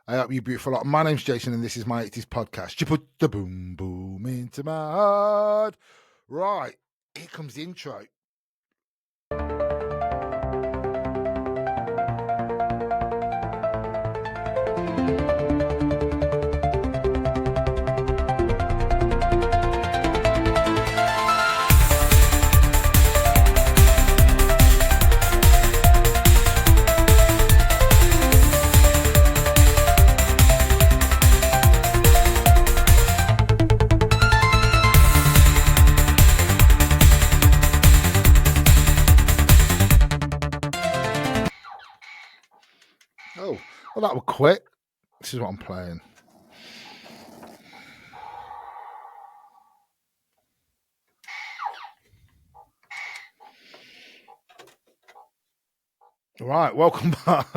I hope you beautiful lot. My name's Jason and this is my 80s podcast. You put the boom boom into my heart. Right, here comes the intro. Oh, well, that was quick. This is what I'm playing. Right, welcome back.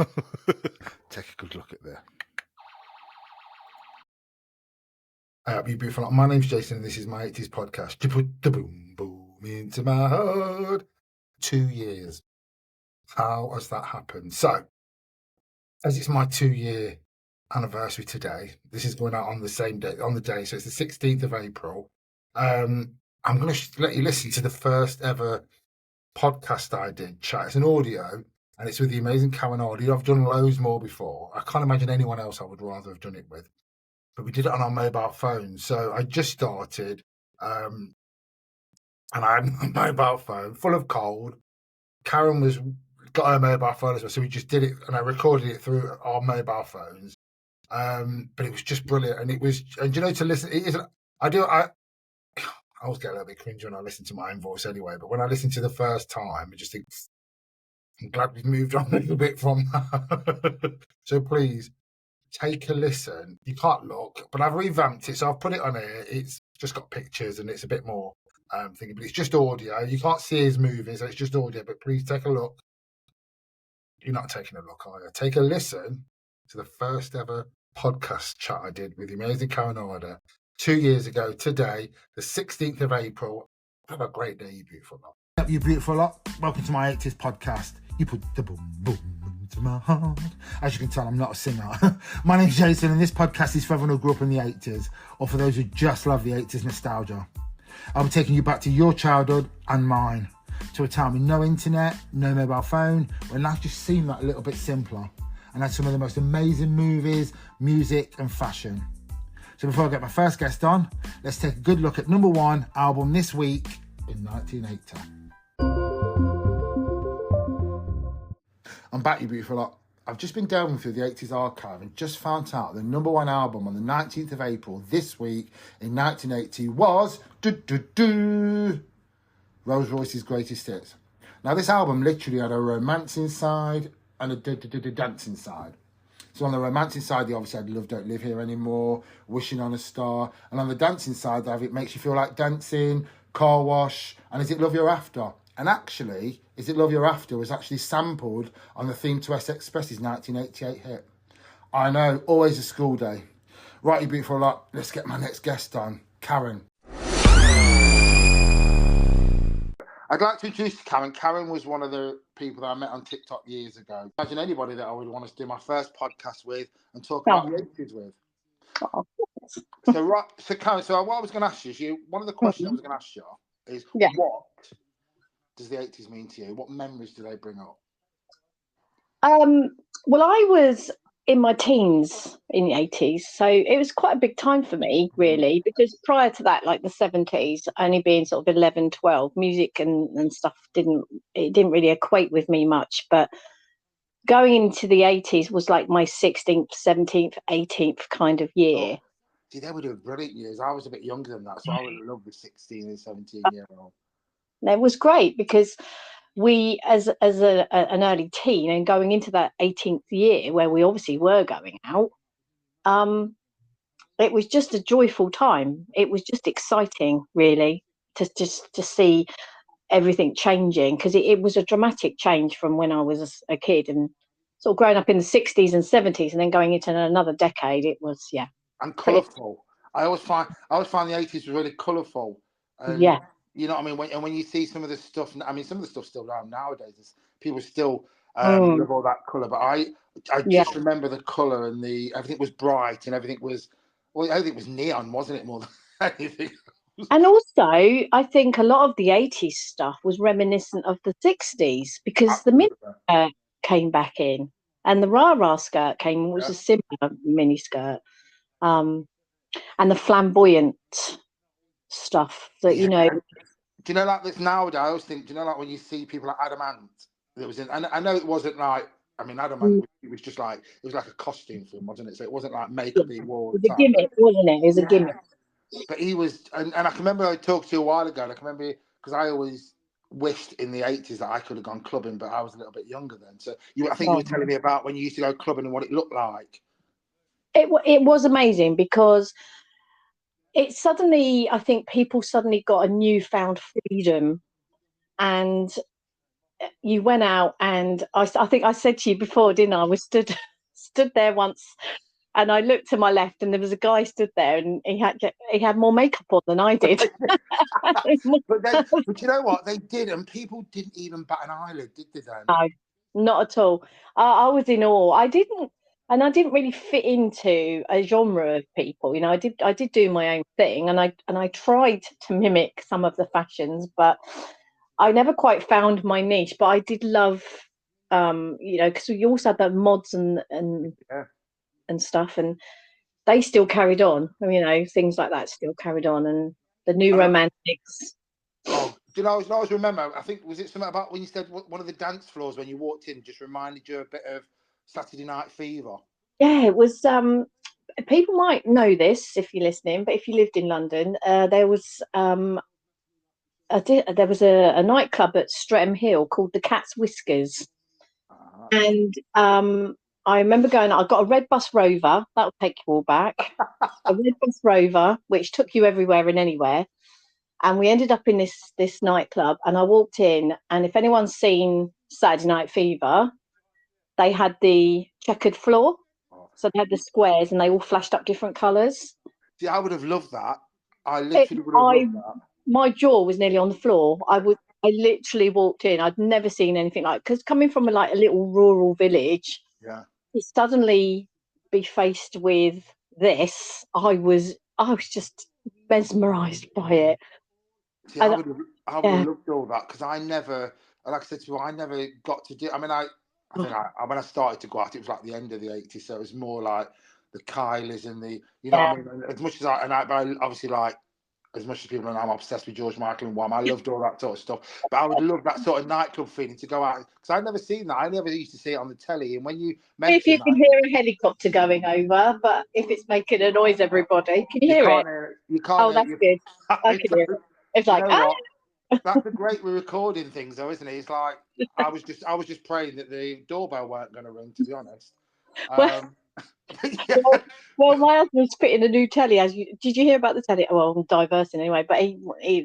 Take a good look at there. I hope you beautiful lot. My name's Jason and this is my 80s podcast. You put the boom boom into my heart. 2 years. How has that happened? So, as it's my 2-year anniversary today, this is going out on the same day, so it's the 16th of April. I'm going to let you listen to the first ever podcast I did, chat. It's an audio, and it's with the amazing Karen Audio. I've done loads more before. I can't imagine anyone else I would rather have done it with, but we did it on our mobile phones. So I just started, and I had my mobile phone full of cold. Karen got her mobile phone as well, so we just did it, and I recorded it through our mobile phones. But it was just brilliant, and to listen, it is. I always get a little bit cringy when I listen to my own voice anyway. But when I listen to the first time, I just think I'm glad we've moved on a little bit from that. So please take a listen. You can't look, but I've revamped it, so I've put it on here. It's just got pictures, and it's a bit more thingy, but it's just audio. You can't see us moving, so it's just audio. But please take a look. You're not taking a look, are you? Take a listen to the first ever podcast chat I did with the amazing Karen Order 2 years ago today, the 16th of April. Have a great day, you beautiful lot. You beautiful lot. Welcome to my 80s podcast. You put the boom boom into my heart. As you can tell, I'm not a singer. My name's Jason, and this podcast is for everyone who grew up in the 80s, or for those who just love the 80s nostalgia. I'll be taking you back to your childhood and mine, to a time with no internet, no mobile phone, when life just seemed that little bit simpler, and had some of the most amazing movies, music and fashion. So before I get my first guest on, let's take a good look at number one album this week in 1980. I'm back, you beautiful lot. I've just been delving through the 80s archive and just found out the number one album on the 19th of April this week in 1980 was Rolls Royce's Greatest Hits. Now, this album literally had a romancing side and a dancing side. So on the romancing side, they obviously had Love Don't Live Here Anymore, Wishing on a Star. And on the dancing side, they have It Makes You Feel Like Dancing, Car Wash, and Is It Love You're After? And actually, Is It Love You're After was actually sampled on the theme to S Express's 1988 hit. I know, always a school day. Right, you beautiful lot, let's get my next guest on, Karen. I'd like to introduce Karen. Karen was one of the people that I met on TikTok years ago. Imagine anybody that I would want to do my first podcast with and talk about the 80s with. Oh. So Karen, what I was going to ask you, one of the questions I was going to ask you is, what does the 80s mean to you? What memories do they bring up? Well, I was in my teens in the 80s, so it was quite a big time for me, really, because prior to that, like the 70s, only being sort of 11, 12, music and stuff didn't really equate with me much. But going into the 80s was like my 16th, 17th, 18th kind of year. See, they were doing brilliant years. I was a bit younger than that, so I would have loved the 16 and 17-year-old. It was great because we, as an early teen and going into that 18th year where we obviously were going out, it was just a joyful time. It was just exciting, really, to see everything changing, because it was a dramatic change from when I was a kid and sort of growing up in the 60s and 70s and then going into another decade. It was, and colourful. I always find the 80s was really colourful. You know what I mean? When you see some of the stuff, I mean, some of the stuff still around nowadays. People still I love all that colour, but I Yeah. just remember the colour and everything was bright and everything was neon, wasn't it, more than anything? And also, I think a lot of the 80s stuff was reminiscent of the 60s because the mini Absolutely. skirt came back in and the rah-rah skirt was Yeah. a similar mini skirt. And the flamboyant stuff that, Yeah. you know. Do you know, like this nowadays, I always think, do you know, like when you see people like Adam Ant, that was in, and I know it wasn't like, I mean, Adam Ant, it was just like, it was like a costume film, wasn't it? So it wasn't like makeup he wore all It the was a time. gimmick, wasn't it? It was a gimmick. But he was, and I can remember I talked to you a while ago, and I can remember, because I always wished in the 80s that I could have gone clubbing, but I was a little bit younger then. So I think you were telling me about when you used to go clubbing and what it looked like. It was amazing because it suddenly, I think people suddenly got a newfound freedom, and you went out, and I think I said to you before, didn't I? I was stood there once, and I looked to my left, and there was a guy stood there, and he had more makeup on than I did. but you know what? They did, and people didn't even bat an eyelid, did they then? No, not at all. I was in awe. I didn't really fit into a genre of people. You know, I did do my own thing, and I tried to mimic some of the fashions, but I never quite found my niche. But I did love, you know, because we also had the mods and stuff, and they still carried on. You know, things like that still carried on, and the new romantics. Oh, do you know? I always remember. I think was it something about when you said one of the dance floors when you walked in just reminded you a bit of Saturday Night Fever. Yeah, it was. People might know this if you're listening, but if you lived in London, there was a nightclub at Streatham Hill called the Cat's Whiskers, and I remember going. I got a red bus Rover that'll take you all back. A red bus Rover which took you everywhere and anywhere, and we ended up in this nightclub. And I walked in, and if anyone's seen Saturday Night Fever, they had the checkered floor. So they had the squares and they all flashed up different colours. See, I would have loved that. I literally would have loved that. My jaw was nearly on the floor. I literally walked in. I'd never seen anything like, because coming from a little rural village, Yeah. to suddenly be faced with this, I was just mesmerised by it. See, I would have loved all that because I never, like I said to you, I never got to do. I mean, I think when I started to go out, it was like the end of the 80s, so it was more like the Kylies and the, you know, what I mean. As much as but I obviously like, as much as people know, I'm obsessed with George Michael and Wham. I loved all that sort of stuff, but I would love that sort of nightclub feeling to go out because I'd never seen that. I never used to see it on the telly, and when you mentioned if you can hear a helicopter going over, but if it's making a noise, everybody can you hear it? You can't. Oh, that's good. I can hear it. It's like, That's the great with recording things, though, isn't it? It's like I was just praying that the doorbell weren't going to ring, to be honest. Well, my husband's fitting a new telly. Did you hear about the telly? Well, I'm diversing anyway, but he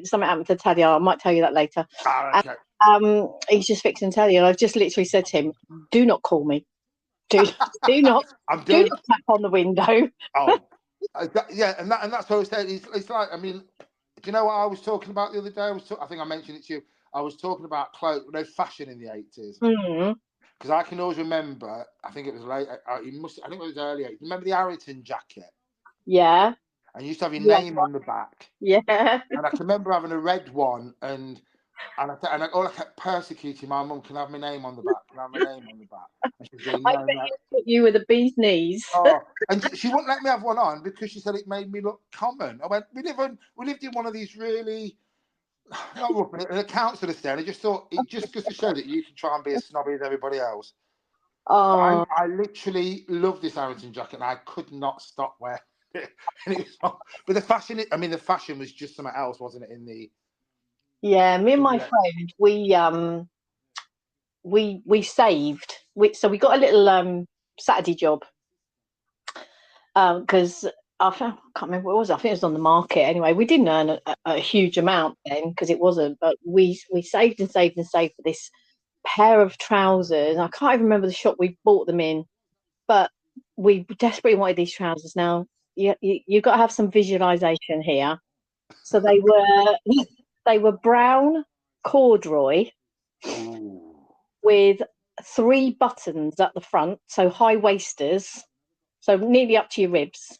something happened to the telly. I might tell you that later. Okay. And, he's just fixing telly, and I've just literally said to him, "Do not call me. Do not tap on the window." Oh, yeah, and that's what I was saying. It's like, I mean, do you know what I was talking about the other day? I think I mentioned it to you. I was talking about clothes, fashion in the 80s. Because I can always remember, I think it was late. I think it was early 80s. Remember the Harrington jacket? Yeah. And you used to have your name on the back. Yeah. And I can remember having a red one, and I kept persecuting my mum. Can I have my name on the back? Can I have my name on the back? And she's going, no. You were the bee's knees. Oh, and she wouldn't let me have one on because she said it made me look common. I went, we lived in one of these really, not rough, an council estate. And I just thought it just goes to show that you can try and be as snobby as everybody else. Oh. I literally love this Harrington jacket, and I could not stop wearing it. But the fashion was just something else, wasn't it? Yeah, me and my friend, we saved. So we got a little Saturday job because I can't remember what it was. I think it was on the market. Anyway, we didn't earn a huge amount then because it wasn't. But we saved and saved and saved for this pair of trousers. I can't even remember the shop we bought them in, but we desperately wanted these trousers. Now you got to have some visualization here. So they were brown corduroy with 3 buttons at the front, so high waisters, so nearly up to your ribs.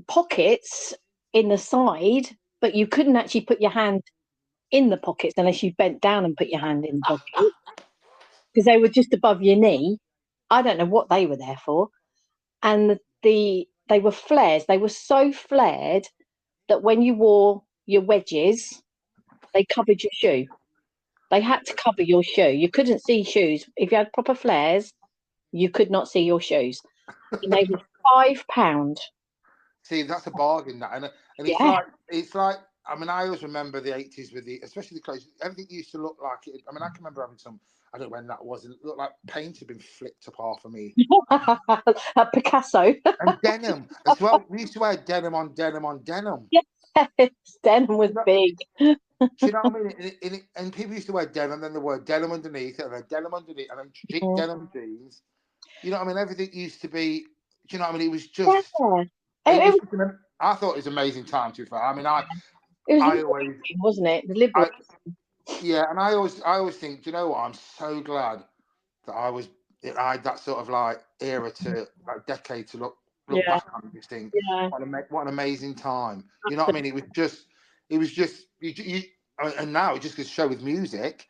Pockets in the side, but you couldn't actually put your hand in the pockets unless you bent down and put your hand in the pocket, because they were just above your knee. I don't know what they were there for. And they were flares. They were so flared that when you wore your wedges, they covered your shoe. They had to cover your shoe. You couldn't see shoes. If you had proper flares, you could not see your shoes. And they were £5. See, that's a bargain, that, and it's like. I mean, I always remember the 80s with especially the clothes. Everything used to look like it. I mean, I can remember having some. I don't know when that was. It looked like paint had been flipped up half of me. A Picasso. And denim as well. We used to wear denim on denim on denim. Yes, denim was big. Do you know what I mean? And people used to wear denim, and then they wore denim underneath it, and then denim underneath, and then denim jeans. You know what I mean? Everything used to be. Do you know what I mean? It was just. Yeah. I thought it was an amazing time. To be fair, I mean, it was wasn't it? Deliberate. Yeah, and I always think, do you know what? I'm so glad that I had that sort of like era to like decade to look back on this thing. Yeah. What an amazing time. You know what I mean? It was just you and now it just goes to show with music.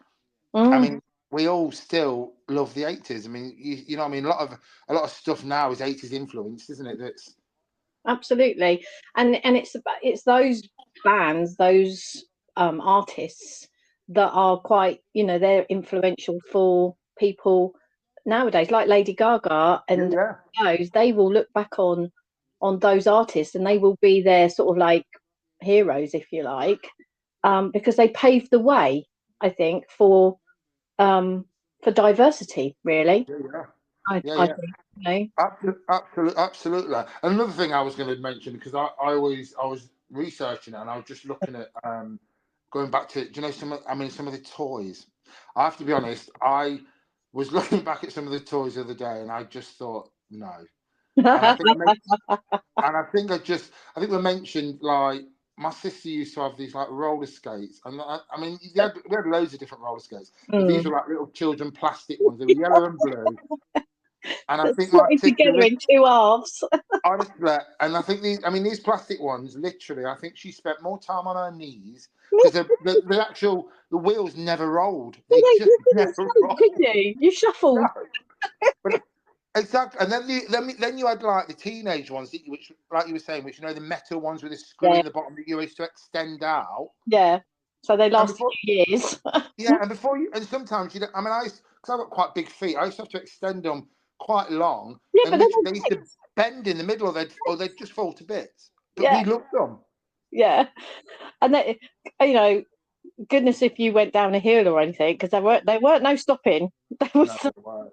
I mean, we all still love the 80s. I mean, you know what I mean? A lot of stuff now is 80s influenced, isn't it? That's absolutely. And it's those bands, those artists that are quite, they're influential for people nowadays, like Lady Gaga and those. They will look back on those artists and they will be their sort of like heroes, if you like, because they paved the way, I think, for diversity, really. I think, Absolutely. Another thing I was going to mention, because I was researching it and I was just looking at going back to, do you know, some of the toys. I have to be honest, I was looking back at some of the toys the other day and I just thought, no. And I think we mentioned, like, my sister used to have these like roller skates, and I mean, we had loads of different roller skates. But these were like little children plastic ones. They were yellow and blue. And I think like together in 2 halves. Honestly, and I think these plastic ones, literally, I think she spent more time on her knees because the wheels never rolled. They just never rolled. Could you? You shuffled. No. But, exactly, and then you had like the teenage ones, which, like you were saying, which, you know, the metal ones with the screw in the bottom that you used to extend out. Yeah, so they last a few years. Yeah, and sometimes because I've got quite big feet, I used to have to extend them quite long. Yeah, and they used to bend in the middle, or they'd just fall to bits. But we loved them. Yeah, and they, goodness, if you went down a hill or anything, because there weren't no stopping. There was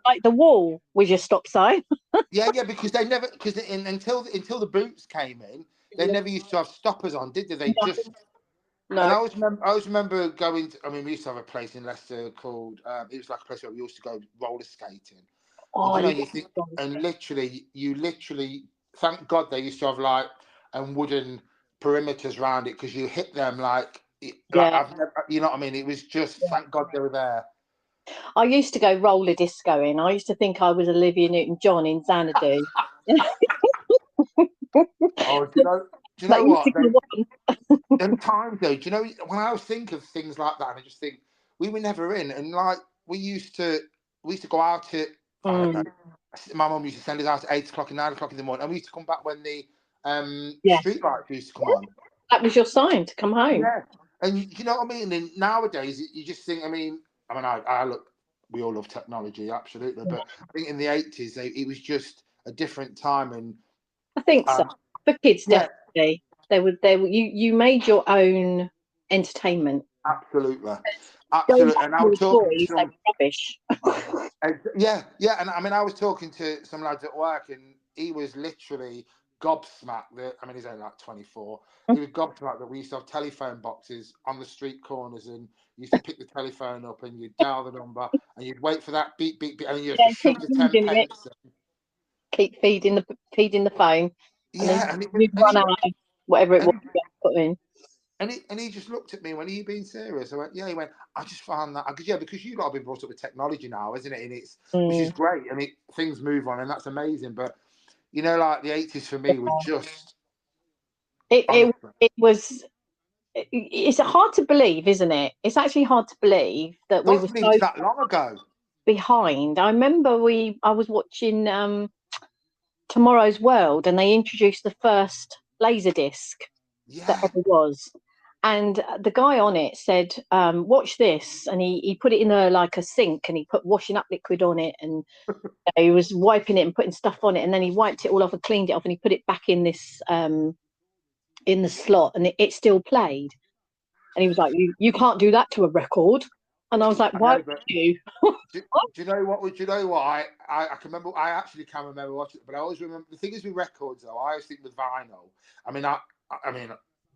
like the wall was your stop sign. yeah, because they never, until the boots came in, they never used to have stoppers on, did they? They just. No. And I always remember going to, we used to have a place in Leicester called, it was like a place where we used to go roller skating. Oh, and you literally, thank God they used to have like wooden perimeters around it, because you hit them like you know what I mean? It was just, thank God they were there. I used to go roller discoing. I used to think I was Olivia Newton-John in Xanadu. Oh, do you know what? Them times though, do you know, when I was thinking of things like that, and I just think we were never in, and like we used to go out at, I don't know, my mum used to send us out at 8 o'clock and 9 o'clock in the morning, and we used to come back when the street lights used to come on. That was your sign to come home. Yeah, and you know what I mean. And nowadays, you just think, I look. We all love technology, absolutely, but I think in the 80s, it was just a different time, and I think so. For kids, definitely, you made your own entertainment. Absolutely. And I was talking to rubbish. Yeah, and I was talking to some lads at work, and he was literally gobsmacked that, he's only like 24. He was gobsmacked that we used to have telephone boxes on the street corners, and you used to pick the telephone up and you'd dial the number and you'd wait for that beep, beep, beep, and you have to shove the 10 pence. Keep feeding the phone. Yeah, and you'd run out whatever it was you put in. And he just looked at me and went, "Are you being serious?" I went, "Yeah." He went, "I just found that because you lot have been brought up with technology now, isn't it? And it's which is great, and things move on, and that's amazing. But like the 80s for me were just it was. It's hard to believe, isn't it? It's actually hard to believe that we were so that long ago behind. I remember I was watching Tomorrow's World, and they introduced the first Laserdisc that ever was. And the guy on it said, "Watch this," and he put it in a sink, and he put washing up liquid on it, and he was wiping it and putting stuff on it, and then he wiped it all off and cleaned it off, and he put it back in this in the slot, and it still played. And he was like, "You can't do that to a record." And I was like, "Why would you?" Do you know what? I can remember. I actually can remember watching it, but I always remember the thing is with records though. I always think with vinyl. I mean,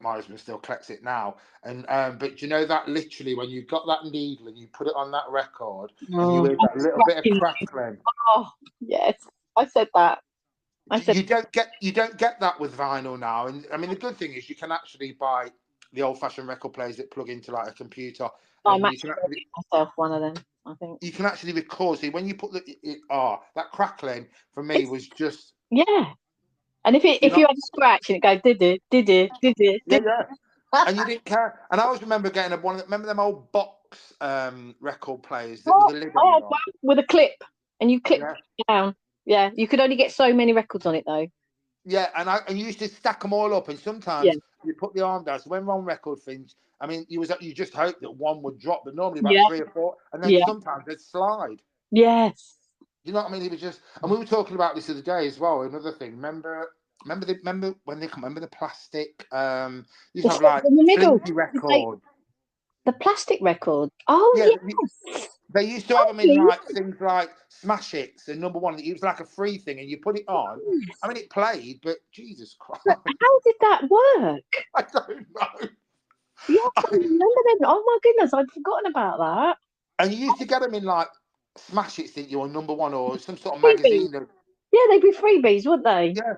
my husband still collects it now, and but you know that literally when you've got that needle and you put it on that record, and you hear that little bit of crackling. Oh yes, I said that. You don't get that with vinyl now, and I mean the good thing is you can actually buy the old-fashioned record players that plug into like a computer. I'm actually myself one of them. I think you can actually record. See, when you put that crackling for me was just And if you had a scratch and it go did it. And you didn't care. And I always remember getting remember them old box record players that with a lid on them? With a clip, and you clip it down. Yeah, you could only get so many records on it though. Yeah, and you used to stack them all up, and sometimes you put the arm down. So when one record finished, I mean, you just hoped that one would drop, but normally about 3 or 4, and then sometimes they'd slide. Yes. You know what I mean? It was just, and we were talking about this the other day as well. Another thing, remember when the plastic? You used to have like flinty record. The plastic record. Oh yes. They used to have them in like things like Smash Hits and Number One. It was like a free thing, and you put it on. I mean, it played, but Jesus Christ! But how did that work? I don't know. Yeah, I remember them. Oh my goodness, I'd forgotten about that. And you used to get them in like Smash Hits, didn't you, or Number One, or some sort of magazine. Yeah, they'd be freebies, wouldn't they? Yeah.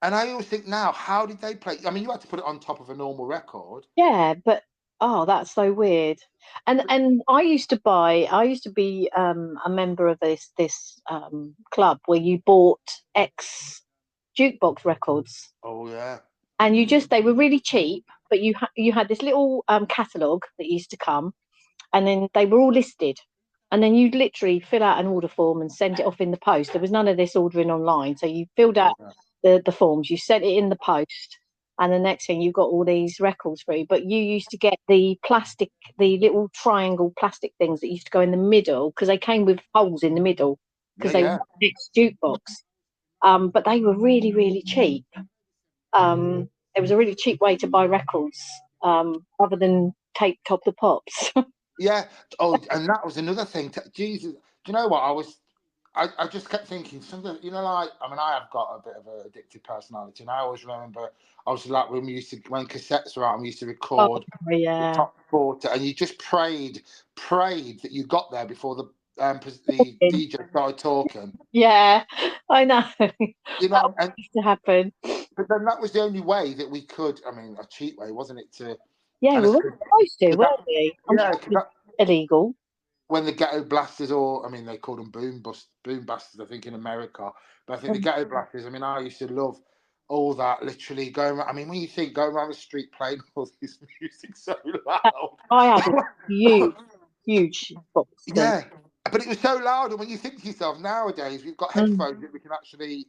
And I always think now, how did they play? I mean, you had to put it on top of a normal record. Yeah, but that's so weird. And I used to be a member of this club where you bought X jukebox records. Oh yeah. And they were really cheap, but you had this little catalogue that used to come, and then they were all listed. And then you'd literally fill out an order form and send it off in the post. There was none of this ordering online. So you filled out the forms, you sent it in the post, and the next thing you got all these records through. But you used to get the little triangle plastic things that used to go in the middle, because they came with holes in the middle, because they were next jukebox. But they were really, really cheap. It was a really cheap way to buy records, other than tape Top the Pops. Yeah. Oh, and that was another thing. Jesus, do you know what? I just kept thinking something. Like I have got a bit of an addictive personality, and I always remember like when cassettes were out, and we used to record the top 40, and you just prayed that you got there before the DJ started talking. Yeah, I know. And used to happen. But then that was the only way that we could. I mean, a cheap way, wasn't it? Yeah, we weren't supposed to, weren't we? Illegal. When the ghetto blasters, they called them boom busters, I think, in America. But I think the ghetto blasters, I used to love all that, literally going around. I mean, when you think going around the street playing all this music so loud. I had a huge box. Yeah, but it was so loud. And when you think to yourself, nowadays, we've got headphones that we can actually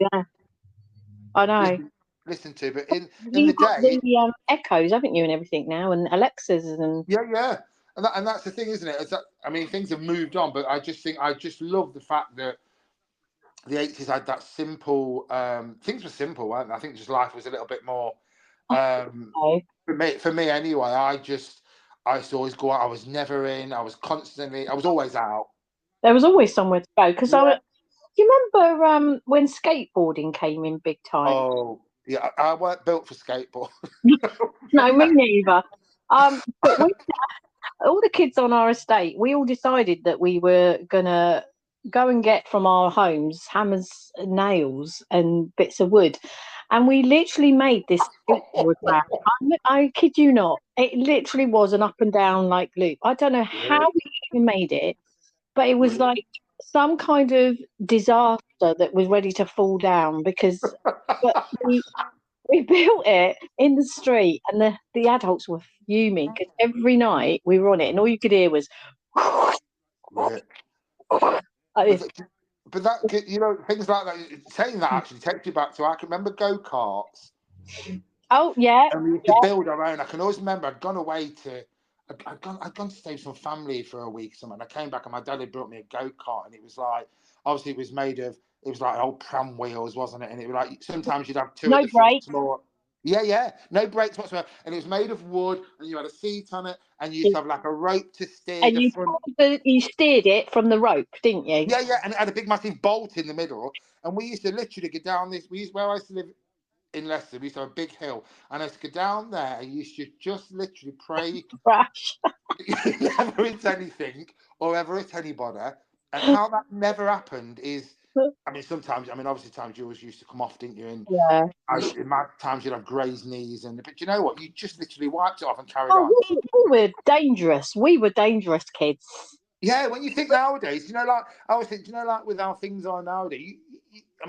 I know. Listen to, but in the day, the Echoes, haven't you, and everything now, and Alexas and and that's the thing, isn't it? Things have moved on, but I just love the fact that the 80s had that simple. Things were simple, weren't they? I think just life was a little bit more. For me anyway. I used to always go out. I was never in. I was always out. There was always somewhere to go, because you remember when skateboarding came in big time? Oh. Yeah, I weren't built for skateboard. No, me neither. But all the kids on our estate, we all decided that we were gonna go and get from our homes hammers, nails, and bits of wood, and we literally made this skateboard round. I kid you not. It literally was an up and down like loop. I don't know how we even made it, but it was like some kind of disaster that was ready to fall down because we built it in the street, and the adults were fuming because every night we were on it, and all you could hear was. But that, things like that. Saying that actually takes you back to, I can remember go-karts. Oh yeah. And we used to build our own. I can always remember I'd gone away to, I'd gone to stay with some family for a week or something. And I came back and my dad had brought me a go-kart, and it was like, obviously it was like old pram wheels, wasn't it? And it was like, sometimes you'd have two no at the front, brakes. Yeah, no brakes whatsoever. And it was made of wood, and you had a seat on it, and you used to have like a rope to steer and the front. You steered it from the rope, didn't you? Yeah, and it had a big massive bolt in the middle. And we used to literally go down this. Where I used to live in Leicester, we used to have a big hill, and I used to go down there, and you used to just literally pray crash. You never hit anything or ever hit anybody. And how that never happened is, obviously times yours used to come off, didn't you? And in my times you'd have grazed knees, but you know what? You just literally wiped it off and carried on. We were dangerous. We were dangerous kids. Yeah, when you think nowadays, I always think, with how things are nowadays, a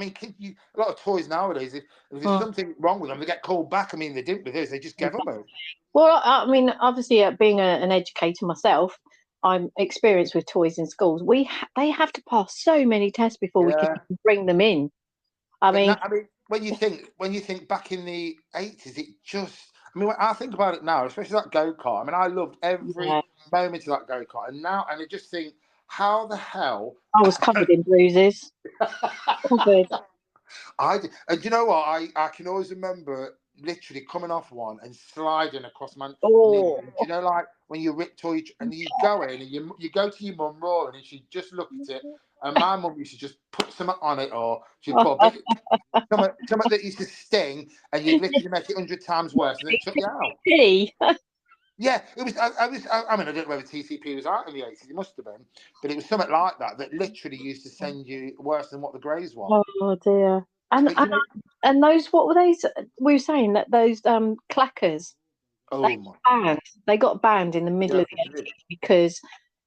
lot of toys nowadays, if there's something wrong with them, they get called back. They didn't with us, they just gave them out. Well, obviously, being an educator myself, I'm experienced with toys in schools. They have to pass so many tests before we can bring them in. When you think back in the 80s, it just. When I think about it now, especially that go-kart. I loved every moment of that go-kart, and I just think, how the hell? I was covered in bruises. Covered. And you know what? I can always remember literally coming off one and sliding across my knee. And, when you rip toy and you go in and you go to your mum rolling, and she'd just look at it, and my mum used to just put something on it, or she'd put a big, something that used to sting, and you'd literally make it 100 times worse, and then took you out. Yeah, it was. I don't know whether TCP was out in the 80s. It must have been, but it was something like that literally used to send you worse than what the Greys were. Oh dear! And those, what were those? We were saying that those clackers. They got banned in the middle of the 80s because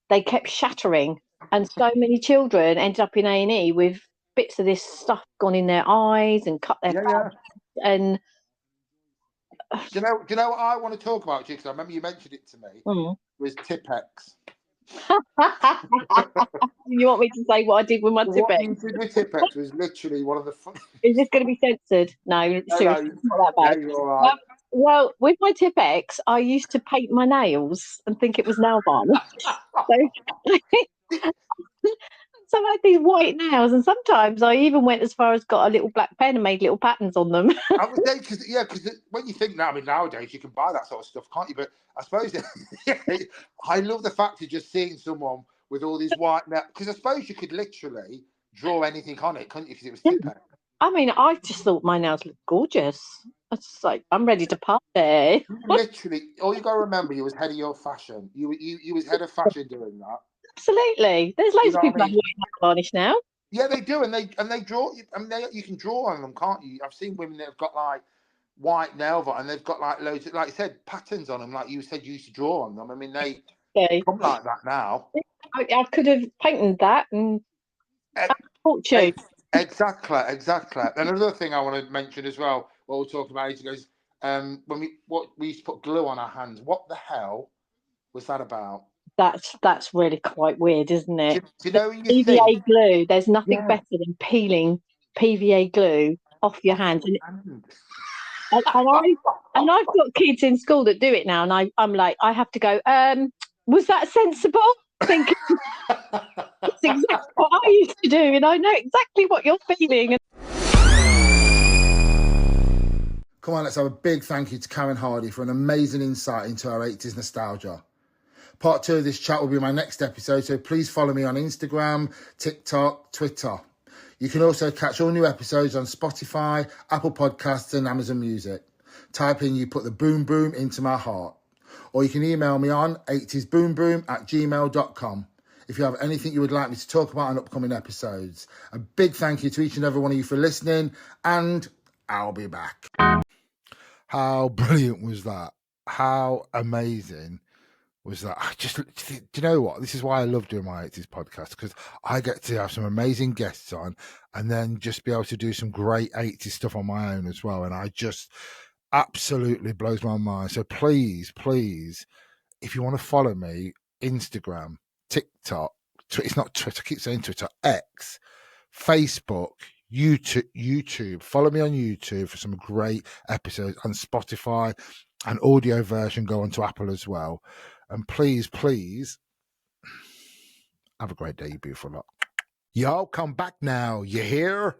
they kept shattering, and so many children ended up in A&E with bits of this stuff gone in their eyes and cut their face. And do you know what I want to talk about, because I remember you mentioned it to me. Was Tipp-Ex. You want me to say what I did with my Tipp-Ex? What you did with Tipp-Ex was literally one of the funniest. Is this going to be censored? No, seriously, it's not that bad. No, you're all right. Well, with my Tipp-Ex, I used to paint my nails and think it was nail varnish. So I had these white nails, and sometimes I even went as far as got a little black pen and made little patterns on them. I would say, because when you think now, nowadays you can buy that sort of stuff, can't you? But I suppose I love the fact of just seeing someone with all these white nails, because I suppose you could literally draw anything on it, couldn't you? Because it was Tipp-Ex. I just thought my nails looked gorgeous. I was just like, I'm ready to party. Literally, all you got to remember, you was head of your fashion. You was head of fashion doing that. Absolutely. There's loads of people that have white nail varnish now. Yeah, they do, and they draw. You can draw on them, can't you? I've seen women that have got like white nail varnish, and they've got like loads of, like you said, patterns on them. Like you said, you used to draw on them. They come like that now. I could have painted that and fortune. Exactly. Another thing I want to mention as well, what we're talking about ages ago, is when we used to put glue on our hands. What the hell was that about? That's really quite weird, isn't it? Do you know when you PVA glue? There's nothing better than peeling PVA glue off your hands. And I've got kids in school that do it now, and I'm like, I have to go. Was that sensible? Thinking that's exactly what I used to do, and I know exactly what you're feeling. Come on, let's have a big thank you to Karen Hardy for an amazing insight into our 80s nostalgia. Part 2 of this chat will be my next episode, so please follow me on Instagram, TikTok, Twitter. You can also catch all new episodes on Spotify, Apple Podcasts and Amazon Music. Type in "You Put the Boom Boom into My Heart." Or you can email me on 80sboomboom@gmail.com if you have anything you would like me to talk about on upcoming episodes. A big thank you to each and every one of you for listening, and I'll be back. How brilliant was that? How amazing was that? Do you know what? This is why I love doing my 80s podcast, because I get to have some amazing guests on and then just be able to do some great 80s stuff on my own as well. And I just absolutely blows my mind. So please, if you want to follow me, Instagram, TikTok, it's not Twitter, I keep saying Twitter, X, Facebook, YouTube. Follow me on YouTube for some great episodes, on Spotify, an audio version, go on to Apple as well. And please have a great day, you beautiful lot. Y'all come back now, you hear?